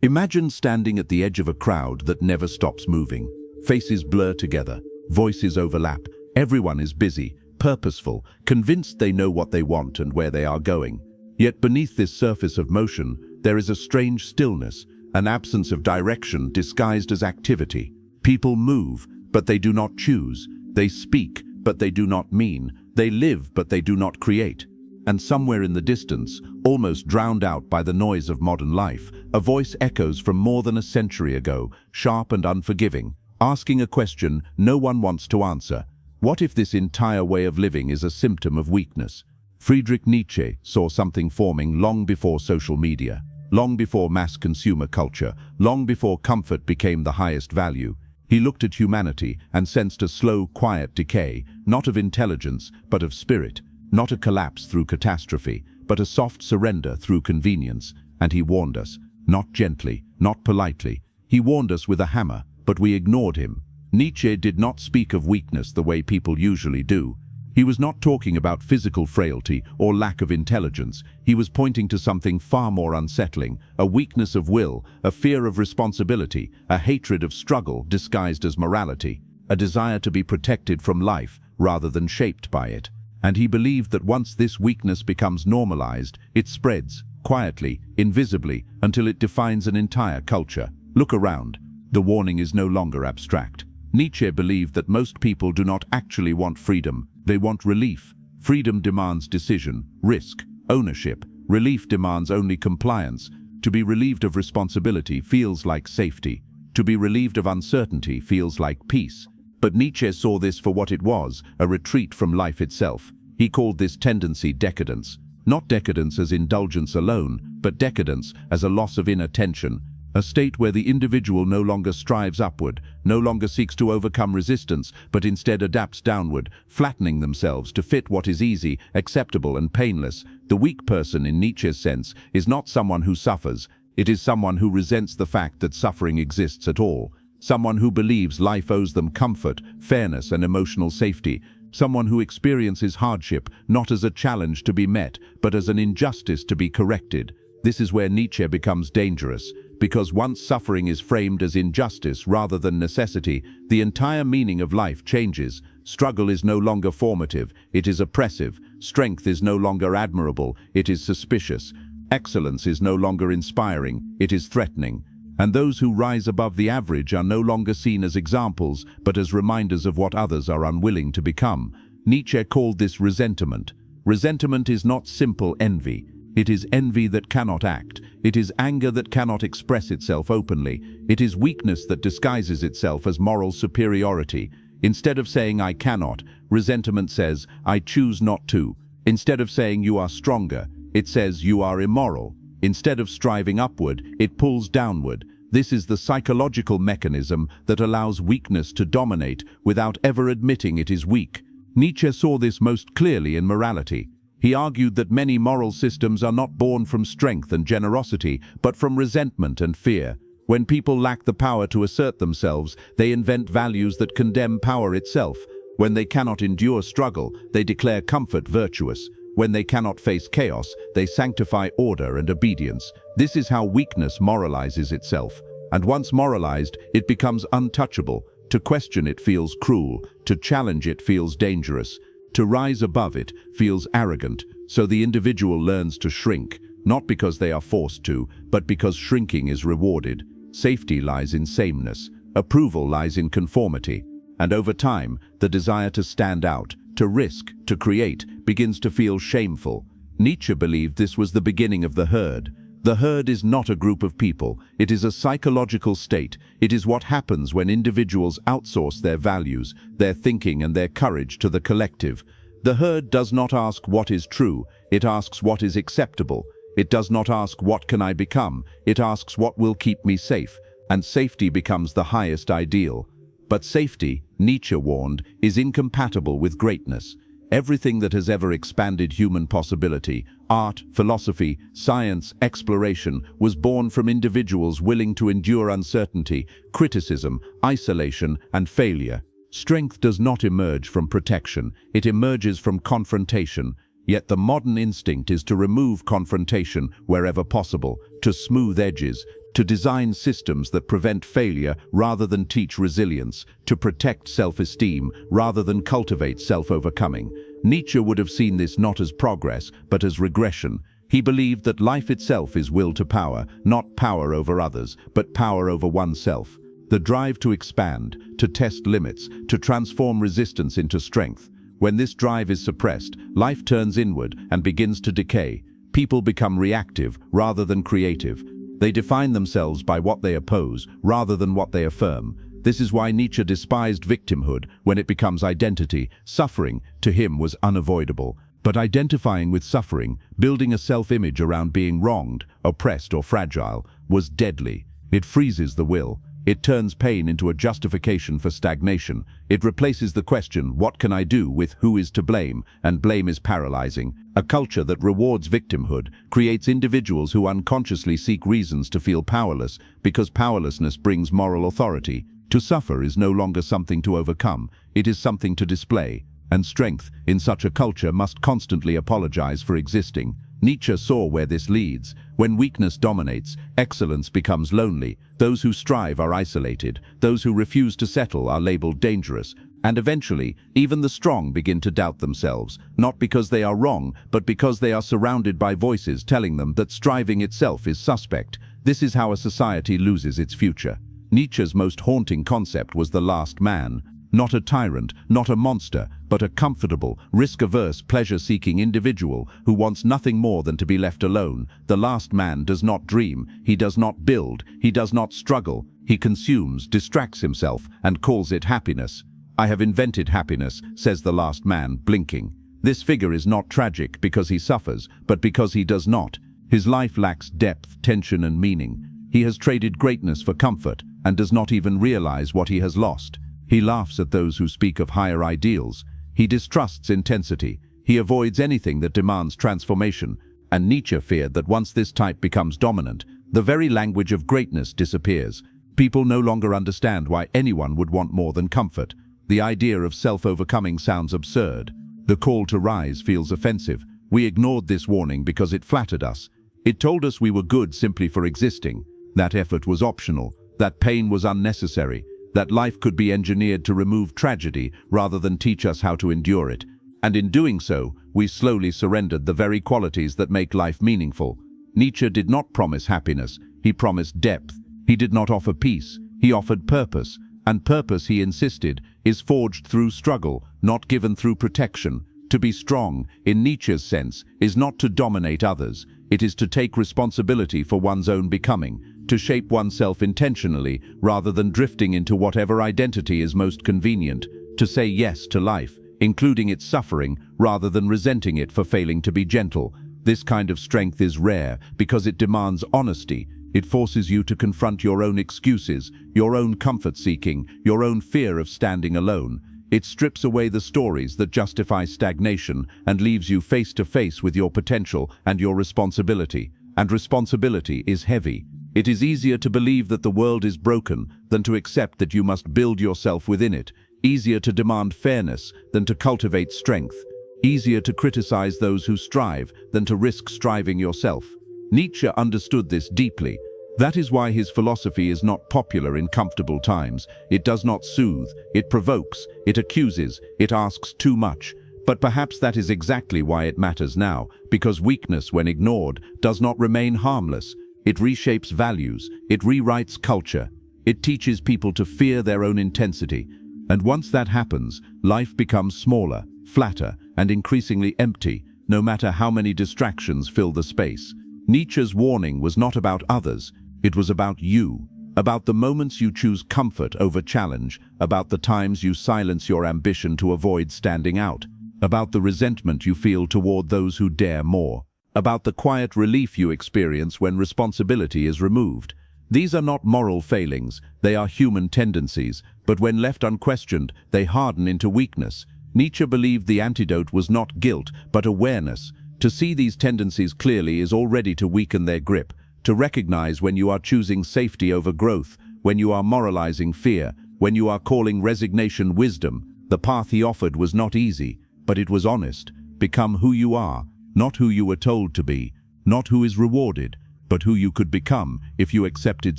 Imagine standing at the edge of a crowd that never stops moving. Faces blur together, voices overlap. Everyone is busy, purposeful, convinced they know what they want and where they are going. Yet beneath this surface of motion, there is a strange stillness, an absence of direction disguised as activity. People move, but they do not choose. They speak, but they do not mean. They live, but they do not create. And somewhere in the distance, almost drowned out by the noise of modern life, a voice echoes from more than a century ago, sharp and unforgiving, asking a question no one wants to answer. What if this entire way of living is a symptom of weakness? Friedrich Nietzsche saw something forming long before social media, long before mass consumer culture, long before comfort became the highest value. He looked at humanity and sensed a slow, quiet decay, not of intelligence, but of spirit, not a collapse through catastrophe, but a soft surrender through convenience. And he warned us, not gently, not politely. He warned us with a hammer, but we ignored him. Nietzsche did not speak of weakness the way people usually do. He was not talking about physical frailty or lack of intelligence. He was pointing to something far more unsettling, a weakness of will, a fear of responsibility, a hatred of struggle disguised as morality, a desire to be protected from life rather than shaped by it. And he believed that once this weakness becomes normalized, it spreads, quietly, invisibly, until it defines an entire culture. Look around. The warning is no longer abstract. Nietzsche believed that most people do not actually want freedom. They want relief. Freedom demands decision, risk, ownership. Relief demands only compliance. To be relieved of responsibility feels like safety. To be relieved of uncertainty feels like peace. But Nietzsche saw this for what it was, a retreat from life itself. He called this tendency decadence. Not decadence as indulgence alone, but decadence as a loss of inner tension, a state where the individual no longer strives upward, no longer seeks to overcome resistance, but instead adapts downward, flattening themselves to fit what is easy, acceptable, and painless. The weak person, in Nietzsche's sense, is not someone who suffers. It is someone who resents the fact that suffering exists at all. Someone who believes life owes them comfort, fairness, and emotional safety. Someone who experiences hardship not as a challenge to be met, but as an injustice to be corrected. This is where Nietzsche becomes dangerous, because once suffering is framed as injustice rather than necessity, the entire meaning of life changes. Struggle is no longer formative, it is oppressive. Strength is no longer admirable, it is suspicious. Excellence is no longer inspiring, it is threatening. And those who rise above the average are no longer seen as examples, but as reminders of what others are unwilling to become. Nietzsche called this resentment. Resentment is not simple envy. It is envy that cannot act. It is anger that cannot express itself openly. It is weakness that disguises itself as moral superiority. Instead of saying I cannot, resentment says I choose not to. Instead of saying you are stronger, it says you are immoral. Instead of striving upward, it pulls downward. This is the psychological mechanism that allows weakness to dominate without ever admitting it is weak. Nietzsche saw this most clearly in morality. He argued that many moral systems are not born from strength and generosity, but from resentment and fear. When people lack the power to assert themselves, they invent values that condemn power itself. When they cannot endure struggle, they declare comfort virtuous. When they cannot face chaos, they sanctify order and obedience. This is how weakness moralizes itself. And once moralized, it becomes untouchable. To question it feels cruel. To challenge it feels dangerous. To rise above it feels arrogant. So the individual learns to shrink, not because they are forced to, but because shrinking is rewarded. Safety lies in sameness. Approval lies in conformity. And over time, the desire to stand out, to risk, to create, begins to feel shameful. Nietzsche believed this was the beginning of the herd. The herd is not a group of people. It is a psychological state. It is what happens when individuals outsource their values, their thinking, and their courage to the collective. The herd does not ask what is true. It asks what is acceptable. It does not ask what can I become. It asks what will keep me safe. And safety becomes the highest ideal. But safety, Nietzsche warned, is incompatible with greatness. Everything that has ever expanded human possibility, art, philosophy, science, exploration, was born from individuals willing to endure uncertainty, criticism, isolation, and failure. Strength does not emerge from protection, it emerges from confrontation. Yet the modern instinct is to remove confrontation wherever possible, to smooth edges, to design systems that prevent failure rather than teach resilience, to protect self-esteem rather than cultivate self-overcoming. Nietzsche would have seen this not as progress, but as regression. He believed that life itself is will to power, not power over others, but power over oneself. The drive to expand, to test limits, to transform resistance into strength. When this drive is suppressed, life turns inward and begins to decay. People become reactive rather than creative. They define themselves by what they oppose rather than what they affirm. This is why Nietzsche despised victimhood when it becomes identity. Suffering, to him, was unavoidable. But identifying with suffering, building a self-image around being wronged, oppressed or fragile, was deadly. It freezes the will. It turns pain into a justification for stagnation. It replaces the question, what can I do, with who is to blame, and blame is paralyzing. A culture that rewards victimhood creates individuals who unconsciously seek reasons to feel powerless, because powerlessness brings moral authority. To suffer is no longer something to overcome, it is something to display. And strength, in such a culture, must constantly apologize for existing. Nietzsche saw where this leads. When weakness dominates, excellence becomes lonely. Those who strive are isolated. Those who refuse to settle are labeled dangerous. And eventually, even the strong begin to doubt themselves, not because they are wrong, but because they are surrounded by voices telling them that striving itself is suspect. This is how a society loses its future. Nietzsche's most haunting concept was the last man. Not a tyrant, not a monster, but a comfortable, risk-averse, pleasure-seeking individual who wants nothing more than to be left alone. The last man does not dream, he does not build, he does not struggle. He consumes, distracts himself, and calls it happiness. I have invented happiness, says the last man, blinking. This figure is not tragic because he suffers, but because he does not. His life lacks depth, tension, and meaning. He has traded greatness for comfort, and does not even realize what he has lost. He laughs at those who speak of higher ideals. He distrusts intensity. He avoids anything that demands transformation. And Nietzsche feared that once this type becomes dominant, the very language of greatness disappears. People no longer understand why anyone would want more than comfort. The idea of self-overcoming sounds absurd. The call to rise feels offensive. We ignored this warning because it flattered us. It told us we were good simply for existing. That effort was optional. That pain was unnecessary. That life could be engineered to remove tragedy rather than teach us how to endure it. And in doing so, we slowly surrendered the very qualities that make life meaningful. Nietzsche did not promise happiness, he promised depth. He did not offer peace, he offered purpose. And purpose, he insisted, is forged through struggle, not given through protection. To be strong, in Nietzsche's sense, is not to dominate others. It is to take responsibility for one's own becoming, to shape oneself intentionally rather than drifting into whatever identity is most convenient, to say yes to life, including its suffering, rather than resenting it for failing to be gentle. This kind of strength is rare because it demands honesty. It forces you to confront your own excuses, your own comfort-seeking, your own fear of standing alone. It strips away the stories that justify stagnation and leaves you face to face with your potential and your responsibility. And responsibility is heavy. It is easier to believe that the world is broken than to accept that you must build yourself within it. Easier to demand fairness than to cultivate strength. Easier to criticize those who strive than to risk striving yourself. Nietzsche understood this deeply. That is why his philosophy is not popular in comfortable times. It does not soothe, it provokes, it accuses, it asks too much. But perhaps that is exactly why it matters now, because weakness, when ignored, does not remain harmless. It reshapes values, it rewrites culture, it teaches people to fear their own intensity. And once that happens, life becomes smaller, flatter, and increasingly empty, no matter how many distractions fill the space. Nietzsche's warning was not about others, it was about you, about the moments you choose comfort over challenge, about the times you silence your ambition to avoid standing out, about the resentment you feel toward those who dare more, about the quiet relief you experience when responsibility is removed. These are not moral failings, they are human tendencies, but when left unquestioned, they harden into weakness. Nietzsche believed the antidote was not guilt, but awareness. To see these tendencies clearly is already to weaken their grip, to recognize when you are choosing safety over growth, when you are moralizing fear, when you are calling resignation wisdom. The path he offered was not easy, but it was honest, become who you are, not who you were told to be, not who is rewarded, but who you could become if you accepted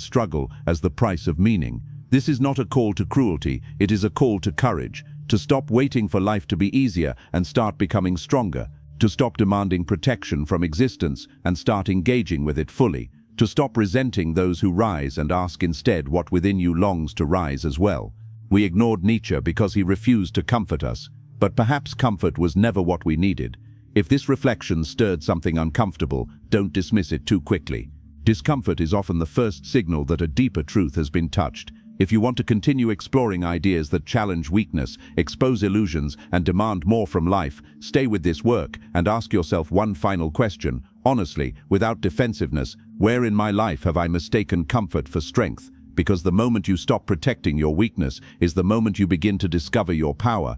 struggle as the price of meaning. This is not a call to cruelty, it is a call to courage, to stop waiting for life to be easier and start becoming stronger, to stop demanding protection from existence and start engaging with it fully, to stop resenting those who rise and ask instead what within you longs to rise as well. We ignored Nietzsche because he refused to comfort us, but perhaps comfort was never what we needed. If this reflection stirred something uncomfortable, don't dismiss it too quickly. Discomfort is often the first signal that a deeper truth has been touched. If you want to continue exploring ideas that challenge weakness, expose illusions, and demand more from life, stay with this work and ask yourself one final question, honestly, without defensiveness: where in my life have I mistaken comfort for strength? Because the moment you stop protecting your weakness is the moment you begin to discover your power.